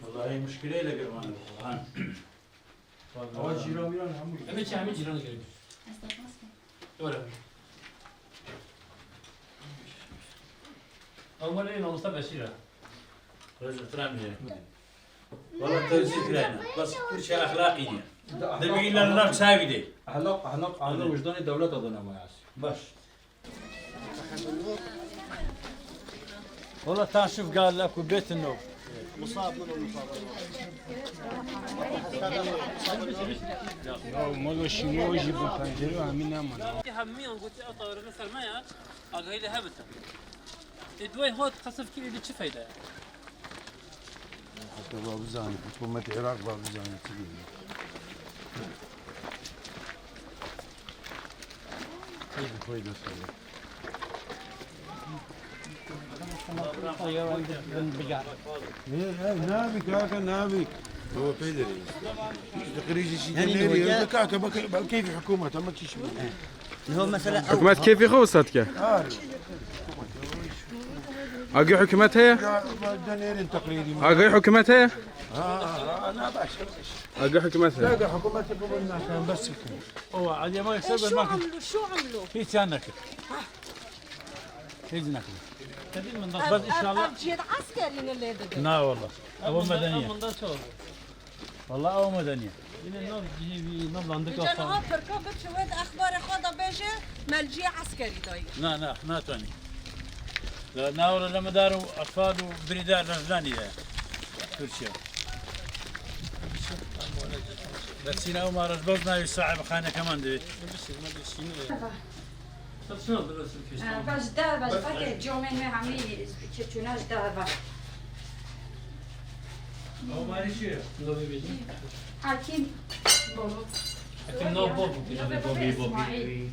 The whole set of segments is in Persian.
والله مشكلة لا قرمان القرآن. أول جيران ميران هم. همه چی همه جیران گرفت. دوره. أول إيه نوصل بشيرة. رجل ترامي. والله ترزيق لنا بس كل شيء أخلاقي دي. ده بيجي لنا نار ساوي دي. أخلاق على وجدان الدولة أظن ما يعرف. باش. والله تعال شوف قال لك وبيت النوم. مصاب منه مصاب. ما لوش ما يجيب الفنجرة عمينا ما. هميان قلت أطور مثل ما يا أقول له هبته. الدواء هو تخصص كذا اللي تشوف هيدا. حتى باب زاني حكومة العراق باب زاني تجيب. كويس كويس. نابي كاكا نابي هو بيدري تقريبا شيء جنري كاكا كيف حكومة ما تشبه هو مثلا حكومة كيف يخوصتك؟ أقي حكومتها؟ جنري تقريبا أقي حكومتها؟ أنا باش أقي حكومتها؟ لا حكومتها قبلنا عشان بس هو عادي ما يكسب شو عملوا شو عملوا؟ في تانك. في زنك. بس إن شاء الله. جيت عسكري اللي ده. لا والله. أو مدنية. من ده شو؟ والله أو مدنية. إن النار جيبي نبض عندك جن ها فركا بتشواد أخبار خدا بيجي ملجي عسكري داي. لا ما تاني. لا ناور لما داروا أطفال وبريدار نزلاني ده. كل شيء. بس هنا وما رجبنا يصعب خانة كمان ده. شنو درس الكيس؟ باش دابا فاكر جومين ما عملي كيتشوناش دابا أو ما نشير. لو بيجي. حكيم بابا حكيم نو بوبو بوبي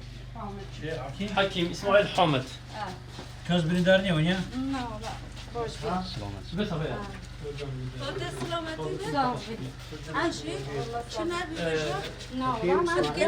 حكيم إسماعيل حامد. كاز بريدارني وينيا؟ لا باش بس هذا. خد سلامتي ده. صافي عايشة؟ شنو بيجي؟ نو